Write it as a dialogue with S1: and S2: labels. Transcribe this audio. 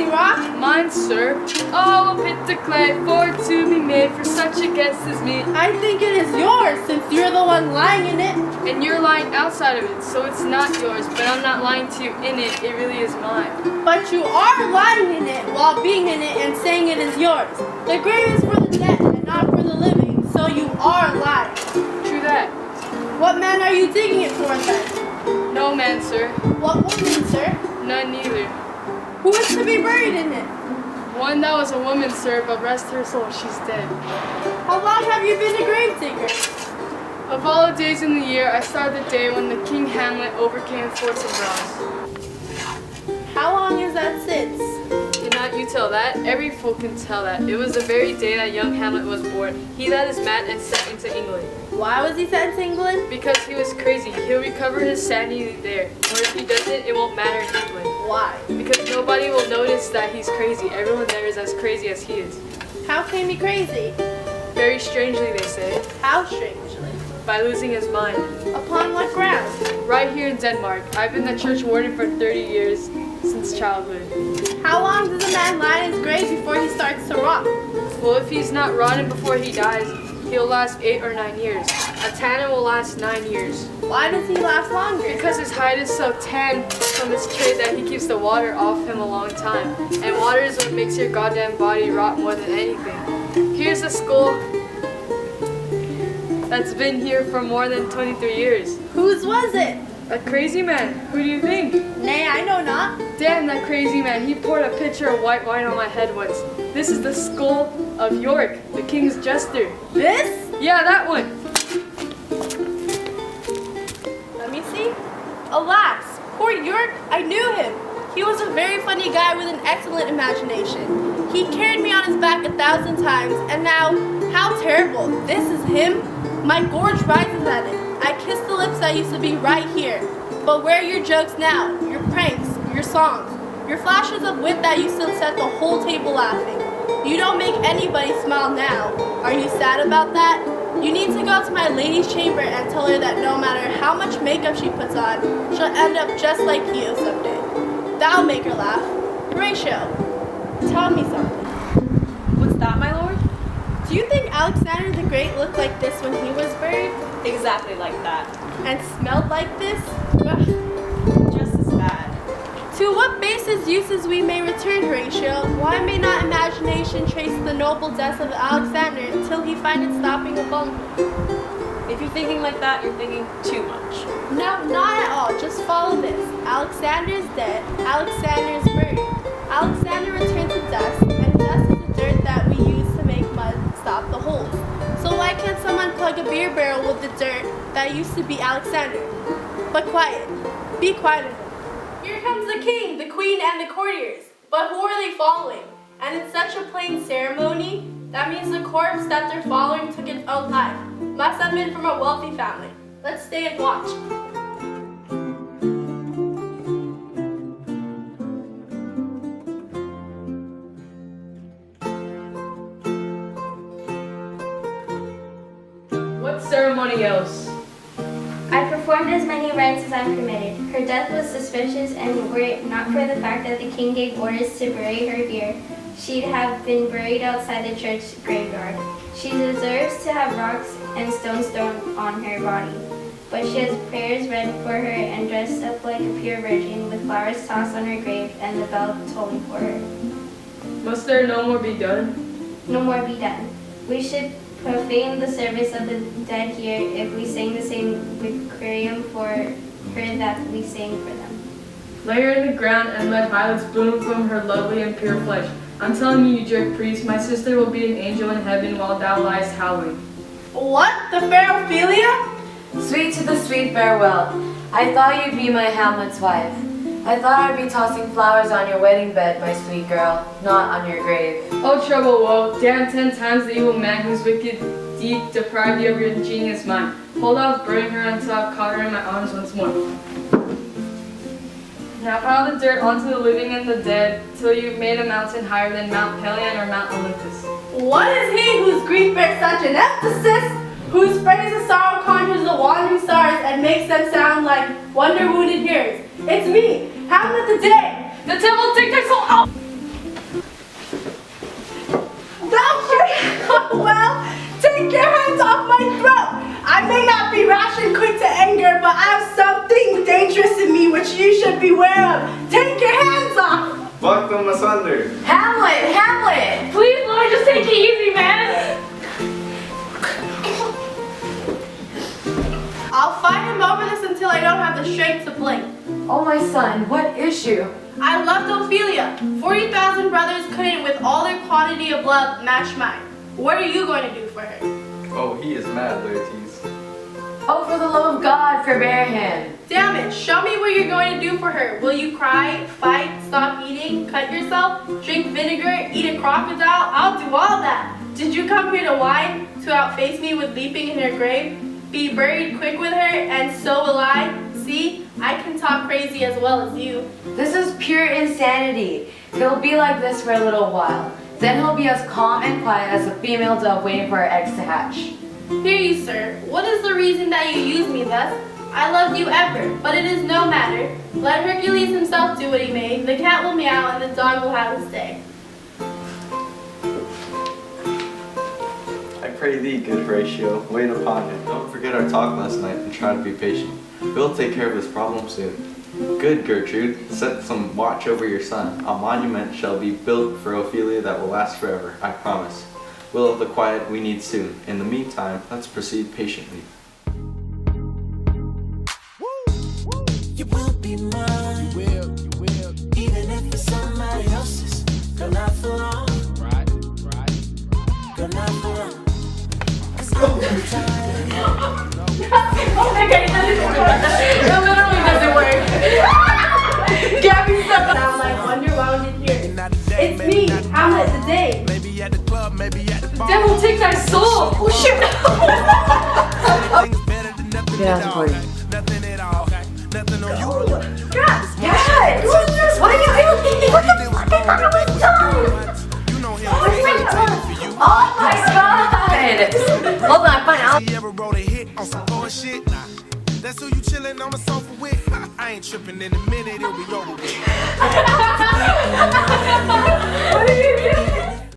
S1: empty rock?
S2: Mine, sir. Oh, a pit to clay, for to be made for such a guest as me.
S1: I think it is yours, since you're the one lying in it.
S2: And you're lying outside of it, so it's not yours, but I'm not lying to you in it. It really is mine.
S1: But you are lying in it while being in it and saying it is yours. The grave is for the dead and not for the living, so you are lying.
S2: True that.
S1: What man are you digging it for then?
S2: No man, sir.
S1: What woman, sir?
S2: None neither.
S1: Who is to be buried in it?
S2: One that was a woman, sir, but rest her soul, she's dead.
S1: How long have you been a grave digger?
S2: Of all the days in the year, I started the day when the King Hamlet overcame forts and bronze.
S1: How long is that since?
S2: Cannot you tell that? Every fool can tell that. It was the very day that young Hamlet was born. He that is mad and sent into England.
S1: Why was he sent to England?
S2: Because he was crazy. He'll recover his sanity there. Or if he doesn't, it won't matter in England.
S1: Why?
S2: Because nobody will notice that he's crazy. Everyone there is as crazy as he is.
S1: How came he crazy?
S2: Very strangely, they say.
S1: How strangely?
S2: By losing his mind.
S1: Upon what ground?
S2: Right here in Denmark. I've been the church warden for 30 years since childhood.
S1: How long does a man lie in his grave before he starts to rot?
S2: Well, if he's not rotten before he dies, he'll last 8 or 9 years. A tannin will last 9 years.
S1: Why does he last longer?
S2: Because his hide is so tan from his trade that he keeps the water off him a long time. And water is what makes your goddamn body rot more than anything. Here's a skull that's been here for more than 23 years.
S1: Whose was it?
S2: A crazy man. Who do you think?
S1: Nay, I know not.
S2: Damn that crazy man. He poured a pitcher of white wine on my head once. This is the skull of York, the king's jester.
S1: This?
S2: Yeah, that one.
S1: Let me see. Alas, poor York, I knew him. He was a very funny guy with an excellent imagination. He carried me on his back 1,000 times, and now, how terrible. This is him? My gorge rises at it. I kiss the lips that used to be right here. But where are your jokes now? Your pranks, your songs, your flashes of wit that used to set the whole table laughing. You don't make anybody smile now. Are you sad about that? You need to go to my lady's chamber and tell her that no matter how much makeup she puts on, she'll end up just like you someday. That'll make her laugh. Horatio, tell me something.
S3: What's that, my lord?
S1: Do you think Alexander the Great looked like this when he was buried?
S3: Exactly like that.
S1: And smelled like this?
S3: Just as bad.
S1: To what bases uses we may return, Horatio? Why may not imagination trace the noble death of Alexander until he find it stopping a bone?
S3: If you're thinking like that, you're thinking too much.
S1: No, not at all. Just follow this. Alexander is dead. Alexander is buried. Alexander returned to dust, and dust is the dirt that we use to make mud stop the holes. So why can't someone plug a beer barrel with the dirt that used to be Alexander? But quiet. Be quiet. Here comes the king, the queen, and the courtiers. But who are they following? And in such a plain ceremony, that means the corpse that they're following took its own life. Must have been from a wealthy family. Let's stay and watch.
S2: What ceremony else?
S4: I performed as many rites as I'm permitted. Her death was suspicious, and were it not for the fact that the king gave orders to bury her here, she'd have been buried outside the church graveyard. She deserves to have rocks and stones thrown on her body, but she has prayers read for her and dressed up like a pure virgin with flowers tossed on her grave and the bell tolling for her.
S2: Must there no more be done?
S4: No more be done. We should profane the service of the dead here if we sing the same requiem for her that we sang for them.
S2: Lay her in the ground and let violets bloom from her lovely and pure flesh. I'm telling you, you jerk priest, my sister will be an angel in heaven while thou liest howling.
S1: What? The fair Ophelia?
S5: Sweet to the sweet farewell. I thought you'd be my Hamlet's wife. I thought I'd be tossing flowers on your wedding bed, my sweet girl, not on your grave.
S2: Oh, trouble, woe, damn 10 times the evil man whose wicked deed deprived you of your ingenious mind. Hold off burning her until I've caught her in my arms once more. Now pile the dirt onto the living and the dead, till you've made a mountain higher than Mount Pelion or Mount Olympus.
S1: What is he whose grief bears such an emphasis? Whose praise of sorrow conjures the wandering stars and makes them sound like wonder-wounded hearers? It's me, Hamlet the Day.
S2: The temple dictates will out!
S1: well, take your hands off my throat. I may not be rash and quick to anger, but I have something dangerous in me which you should beware of. Take your hands off.
S6: Fuck them asunder.
S5: Hamlet! Hamlet!
S3: Please, Lord, just take it easy, man.
S1: I'll fight him over this until I don't have the strength to blink.
S5: Oh, my son, what issue?
S1: I loved Ophelia. 40,000 brothers couldn't, with all their quantity of love, match mine. What are you going to do for her?
S6: Oh, he is mad, Laertes.
S5: Oh, for the love of God, forbear him.
S1: Damn it, show me what you're going to do for her. Will you cry, fight, stop eating, cut yourself, drink vinegar, eat a crocodile? I'll do all that. Did you come here to whine, to outface me with leaping in her grave? Be buried quick with her, and so will I. See, I can talk crazy as well as you.
S5: This is pure insanity. He'll be like this for a little while. Then he'll be as calm and quiet as a female dove waiting for her eggs to hatch.
S1: Hear you, sir. What is the reason that you use me thus? I loved you ever, but it is no matter. Let Hercules himself do what he may. The cat will meow and the dog will have his day.
S6: I pray thee, good Horatio, wait upon him. Don't forget our talk last night and try to be patient. We'll take care of this problem soon. Good, Gertrude. Set some watch over your son. A monument shall be built for Ophelia that will last forever, I promise. We'll have the quiet we need soon. In the meantime, let's proceed patiently.
S7: You will be mine. You will. Even if it's somebody else's. Girl, not for long. Right. Girl, not for long. 'Cause I'm tired.
S3: Oh my God, it doesn't work. It literally doesn't work.
S1: Gabby stuck down like wonder why we didn't hear it. It's me, Hamlet the Dane.
S7: Maybe at the club, maybe at the bar.
S3: Devil take thy soul. Oh shit.
S7: Everything's better than nothing
S5: Yeah,
S7: at all.
S5: boy.
S7: Nothing at all. Nothing on you.
S5: God, what are you doing? What the fuck is wrong with you?
S7: You know him.
S5: Oh my God! Hold on, fine.
S7: He ever wrote a hit on some bullshit? Nah. That's who you chillin' on the sofa with. I ain't trippin' in a minute, it'll be over with.